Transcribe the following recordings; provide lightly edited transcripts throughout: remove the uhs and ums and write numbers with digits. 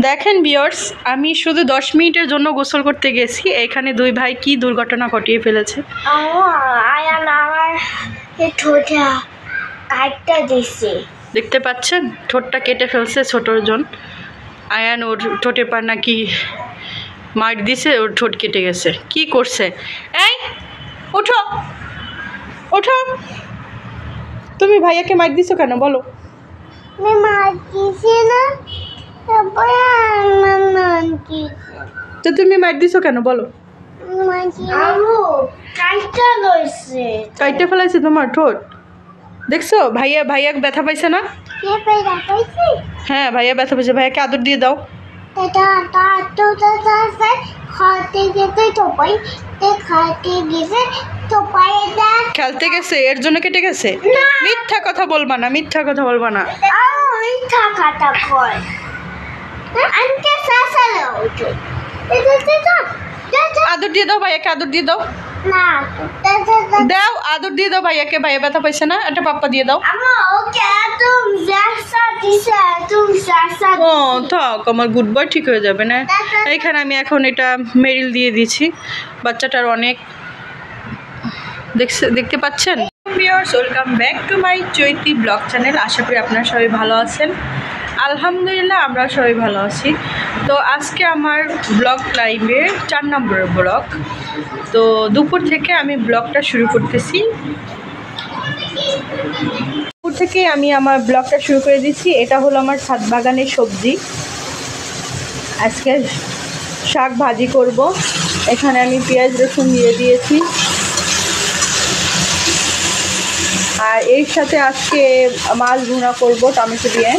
দেখেন ভিউয়ার্স, আমি শুধু 10 মিনিটের জন্য গোসল করতে গেছি, এখানে দুই ভাই কি দুর্ঘটনা ঘটিয়ে ফেলেছে। দেখতে পাচ্ছেন, ঠোঁটটা কেটে ফেলছে ছোটজন। আয়ান ওর ঠোঁটে পা নাকি মার দিছে, ওর ঠোঁট কেটে গেছে। কি করছে? এই ওঠো ওঠো, তুমি ভাইয়াকে মার দিছো কেন বলো? তো তুমি মার দিছো কেন বলো? কাইটে ফেলাইছে তোমার ঠোঁট। দেখছো ভাইয়া ভাইয়া ব্যথা পাইছে না? হ্যাঁ ভাইয়া ব্যথা পাইছে। ভাইয়াকে আদর দিয়ে দাও। খেলতে গেছে এর জন্য কেটে গেছে। মিথ্যা কথা বলবা না, মিথ্যা কথা বলবা না। আদর দিয়ে দাও ভাইয়াকে, আদর দিয়ে দাও। দাও আদর দিয়ে দাও ভাইয়াকে, ভাইয়া ব্যথা পাইছে না? একটা পাপ্পা দিয়ে দাও। ও থাক, আমার গুড বয় ঠিক হয়ে যাবে না। এইখানে আমি এখন এটা মেরিল দিয়ে দিচ্ছি। বাচ্চাটার অনেক দেখতে পাচ্ছেন। Viewers, welcome back to my Chaiti blog channel. আশা করি আপনারা সবাই ভালো আছেন। আলহামদুলিল্লাহ আমরা সবাই ভালো আছি। তো আজকে আমার ব্লগ লাইভে 4 নম্বরের ব্লগ। তো দুপুর থেকে আমি ব্লগটা শুরু করতেছি। দুপুর থেকে আমি আমার ব্লগটা শুরু করে দিচ্ছি। এটা হলো আমার ছাদ বাগানের সবজি। আজকে শাক ভাজি করব। এখানে আমি পেঁয়াজ রসুন দিয়ে দিয়েছি, আর এর সাথে আজকে মাছ ভুনা করব টমেটো দিয়ে।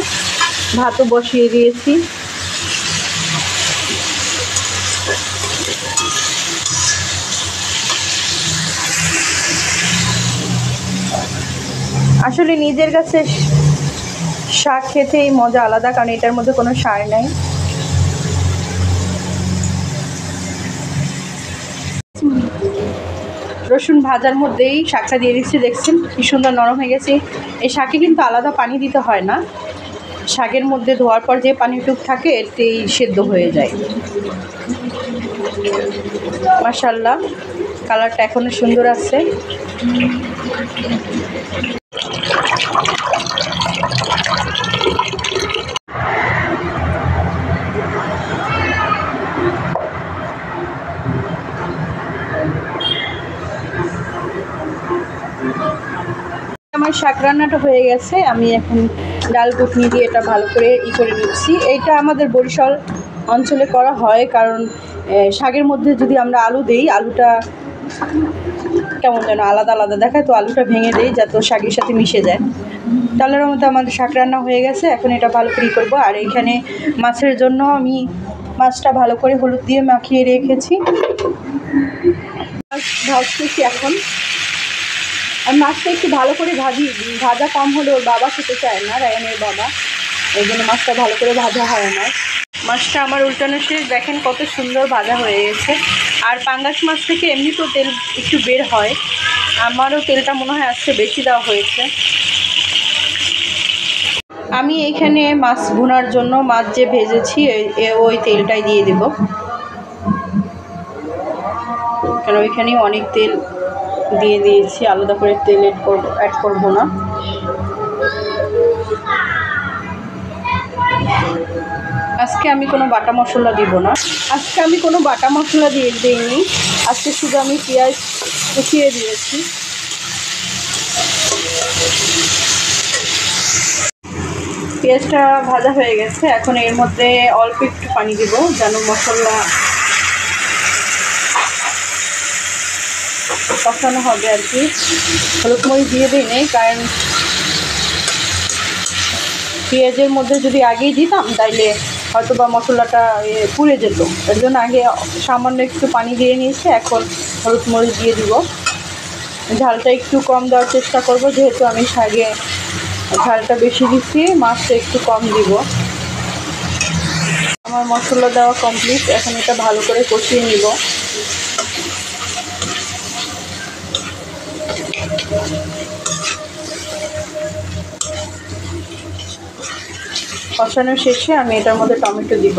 ভাতও বসিয়ে দিয়েছি। আসলে নিজের কাছে শাক খেতেই মজা আলাদা, কারণ এটার মধ্যে কোনো সার নাই। রসুন ভাজার মধ্যেই শাকটা দিয়ে দিচ্ছি। দেখছেন কি সুন্দর নরম হয়ে গেছে। এই শাকে কিন্তু আলাদা পানি দিতে হয় না, শাকের মধ্যে ধোয়ার পর যে পানিটুক থাকে এতেই সেদ্ধ হয়ে যায়। মাশাআল্লাহ, কালারটা এখনো সুন্দর আছে। আমার শাক রান্নাটা হয়ে গেছে। আমি এখন ডাল কুটনি দিয়ে এটা ভালো করে করে নিচ্ছি। এইটা আমাদের বরিশাল অঞ্চলে করা হয়, কারণ শাকের মধ্যে যদি আমরা আলু দিই, আলুটা কেমন যেন আলাদা আলাদা দেখায়, তো আলুটা ভেঙে দিই যাতে শাকের সাথে মিশে যায়। ডালের মধ্যে আমাদের শাক রান্না হয়ে গেছে। এখন এটা ভালো করে করবো। আর এখানে মাছের জন্য আমি মাছটা ভালো করে হলুদ দিয়ে মাখিয়ে রেখেছি। ভাজতেছি এখন। আর মাছটা একটু ভালো করে ভাজা কম হলে ওর বাবা খেতে চায় না, রায়ানের বাবা, এই জন্য মাছটা ভালো করে ভাজা হয় না। মাছটা আমার উল্টানো শেষ। দেখেন কত সুন্দর ভাজা হয়ে গেছে। আর পাঙ্গাস মাছ থেকে এমনি তো তেল একটু বের হয়, আমারও তেলটা মনে হয় আজকে বেশি দেওয়া হয়েছে। আমি এখানে মাছ ভুনার জন্য মাছ যে ভেজেছি ওই তেলটাই দিয়ে দেব, কারণ ওইখানে অনেক তেল দিয়ে দিয়েছি, আলাদা করে তেল অ্যাড করবো না। আজকে আমি কোনো বাটা মশলা দিব না। আজকে আমি কোনো বাটা মশলা দিইনি। আজকে শুধু আমি পেঁয়াজ কুচিয়ে দিয়েছি। পেঁয়াজটা ভাজা হয়ে গেছে। এখন এর মধ্যে অল্প একটু পানি দিব, যেন মশলা কষানো হবে আর কি। হলুদ মরিচ দিয়ে দিই নেই, কারণ পেঁয়াজের মধ্যে যদি আগেই দিতাম তাইলে হয়তো বা মশলাটা পুড়ে যেত। এর জন্য আগে সামান্য একটু পানি দিয়ে নিয়েছি। এখন হলুদ মরিচ দিয়ে দিব। ঝালটা একটু কম দেওয়ার চেষ্টা করব, যেহেতু আমি শাকে ঝালটা বেশি দিচ্ছি, মাছটা একটু কম দিব। আমার মশলা দেওয়া কমপ্লিট। এখন এটা ভালো করে কষিয়ে নিব। কষানো শেষে আমি এটার মধ্যে টমেটো দিব।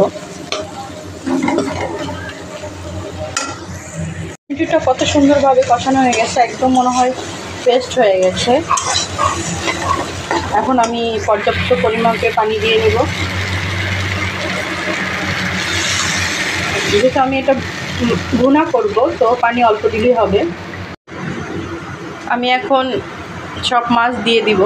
টমেটোটা কত সুন্দরভাবে কষানো হয়ে গেছে, একদম মনে হয় পেস্ট হয়ে গেছে। এখন আমি পর্যাপ্ত পরিমাণে পানি দিয়ে নেব। যেহেতু আমি এটা ভুনা করব, তো পানি অল্প দিলেই হবে। আমি এখন সব মাছ দিয়ে দিব।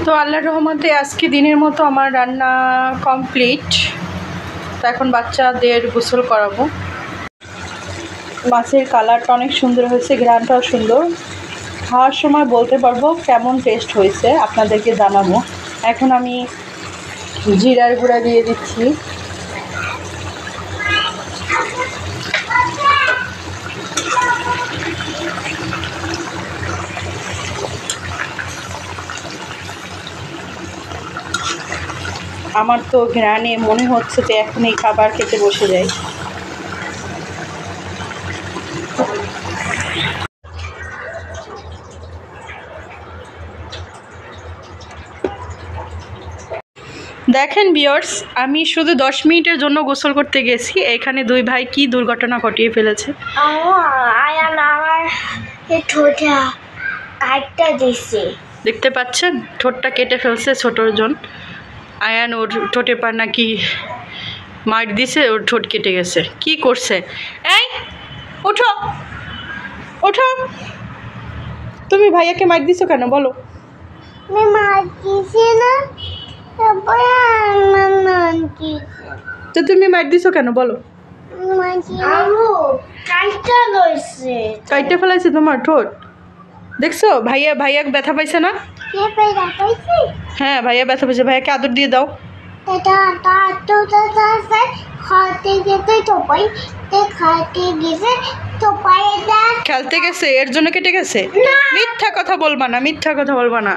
তো আল্লাহর রহমতে আজকে দিনের মতো আমার রান্না কমপ্লিট। তো এখন বাচ্চাদের গোসল করাবো। মাছের কালারটা অনেক সুন্দর হয়েছে, ঘ্রাণটাও সুন্দর। খাওয়ার সময় বলতে পারবো কেমন টেস্ট হয়েছে, আপনাদেরকে জানাবো। এখন আমি জিরার গুঁড়া দিয়ে দিচ্ছি। আমার তো ঘ্রাণে মনে হচ্ছে যে এখন এই খাবার খেতে বসে যাই। দেখেন ভিউয়ার্স, আমি শুধু 10 মিনিটের জন্য গোসল করতে গেছি, এখানে দুই ভাই কি দুর্ঘটনা ঘটিয়ে ফেলেছে। দেখতে পাচ্ছেন, ঠোঁটটা কেটে ফেলছে ছোটজন। আয়ান ওর ঠোঁটের পর নাকি মার দিছে, ওর ঠোঁট কেটে গেছে। কি করছে? এই ওঠো ওঠো, তুমি ভাইয়াকে মার দিছো কেন বলো? তো তুমি মার দিছো কেন বলো? কাইটে ফেলাইছে তোমার ঠোঁট। দেখছো ভাইয়া ব্যথা পাইছে না? হ্যাঁ, ভাইয়া ব্যথা পাইছে। ভাইয়াকে আদর দিয়ে দাও। খেলতে গেছে, এর জন্য কেটে গেছে। মিথ্যা কথা বলবা না, মিথ্যা কথা বলবা না।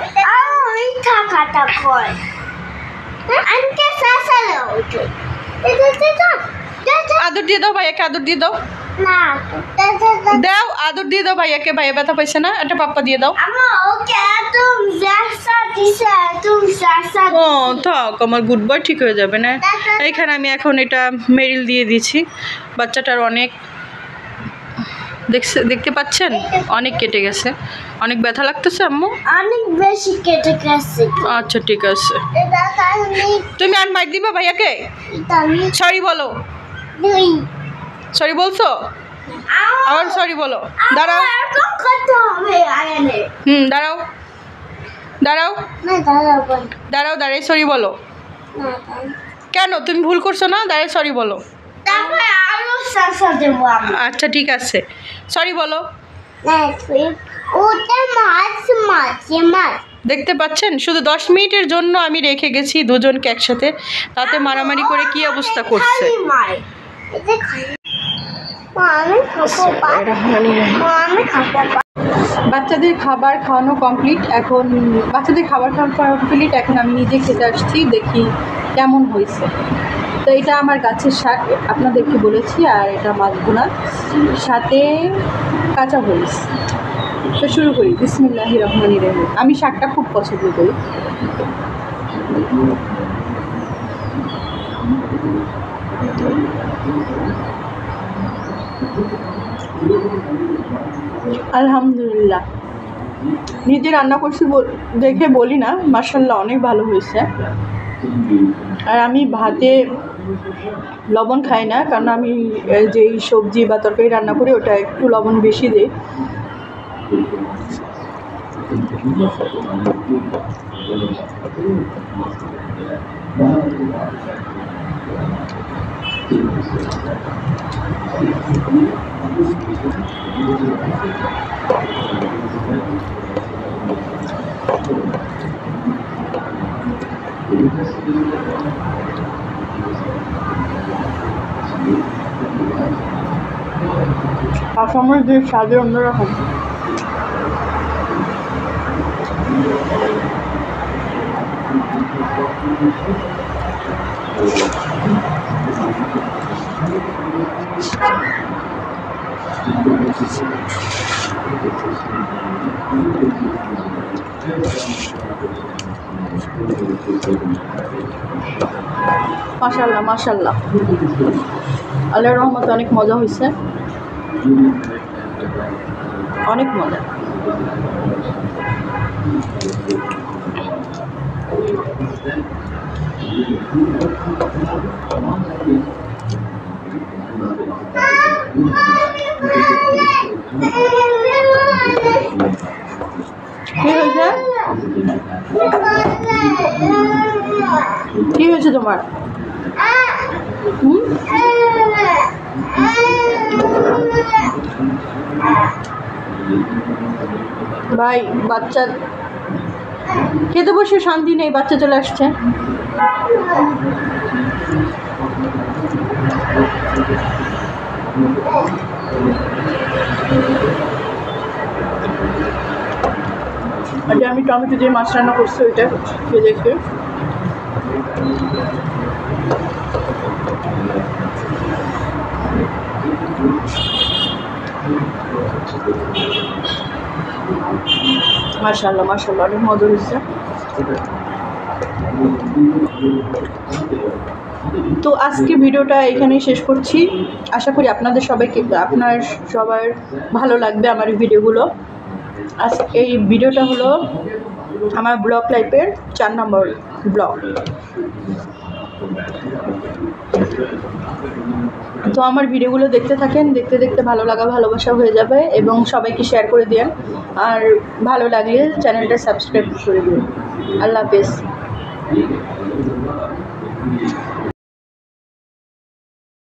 আদর দিয়ে দাও ভাইয়াকে, আদর দিয়ে দাও। দাও, আদর দিয়ে দাও ভাইয়াকে। ভাইয়া ব্যথা পাইছে না, একটা পাপ্পা দিয়ে দাও। ও থাক, আমার গুড বয় ঠিক হয়ে যাবে না। এইখানে আমি এখন এটা মেরিল দিয়ে দিচ্ছি। বাচ্চাটার অনেক দেখতে পাচ্ছেন, অনেক কেটে গেছে। অনেক ব্যথা লাগতেছে আম্মু? অনেক বেশি কেটে গেছে। আচ্ছা ঠিক আছে, তুমি আর মার দিবা ভাইয়াকে? সরি বলো। সরি বলছো? আবার সরি বলো। দাঁড়াও, দাঁড়াও দাঁড়াও দাঁড়াও, দাঁড়াই সরি বলো। কেন, তুমি ভুল করছো না? দাঁড়াই সরি বলো। আচ্ছা ঠিক আছে, সরি বলো। দেখতে পাচ্ছেন, শুধু 10 মিনিটের জন্য আমি রেখে গেছি দুজনকে একসাথে, তাতে মারামারি করে কি অবস্থা করছে। বাচ্চাদের খাবার খাওয়ানো কমপ্লিট। এখন বাচ্চাদের খাবার খাওয়ানো কমপ্লিট, এখন আমি নিজে খেতে আসছি, দেখি কেমন হয়েছে। তো এটা আমার গাছের শাক, আপনাদেরকে বলেছি, আর এটা মাছ ভুনা, সাথে কাঁচা মরিচ। তো শুরু করি। বিসমিল্লাহির রহমানির রহিম। আমি শাকটা খুব পছন্দ করি। আলহামদুলিল্লাহ, নিজে রান্না করছি দেখে বলি না, মাশাআল্লাহ অনেক ভালো হয়েছে। আর আমি ভাতে লবণ খাই না, কারণ আমি যেই সবজি বা তরকারি রান্না করি ওটা একটু লবণ বেশি দিই। আসামের যে স্বাদে অন্যরকম। মাশাআল্লাহ মাশাআল্লাহ, আল্লাহর রহমতে অনেক মজা হয়েছে, অনেক মজা। কি হয়েছে, কি হয়েছে তোমার? ভাই বাচ্চা খেতে বসে শান্তি নেই, বাচ্চা চলে আসছে। আমি টমেটো দিয়ে মাছ রান্না করছি, ওইটা খেয়ে দেখে। মাশাআল্লাহ মাশাআল্লাহ, অনেক মজা হয়েছে। তো আজকে ভিডিওটা এখানেই শেষ করছি। আশা করি আপনার সবার ভালো লাগবে আমার এই ভিডিওগুলো। এই ভিডিওটা হলো আমার ব্লগ লাইফের 4 নম্বর ব্লগ। তো আমার ভিডিওগুলো দেখতে থাকেন, দেখতে দেখতে ভালো লাগা ভালোবাসা হয়ে যাবে, এবং সবাইকে শেয়ার করে দিন, আর ভালো লাগলে চ্যানেলটা সাবস্ক্রাইব করে দিন। আল্লাহ হাফেজ।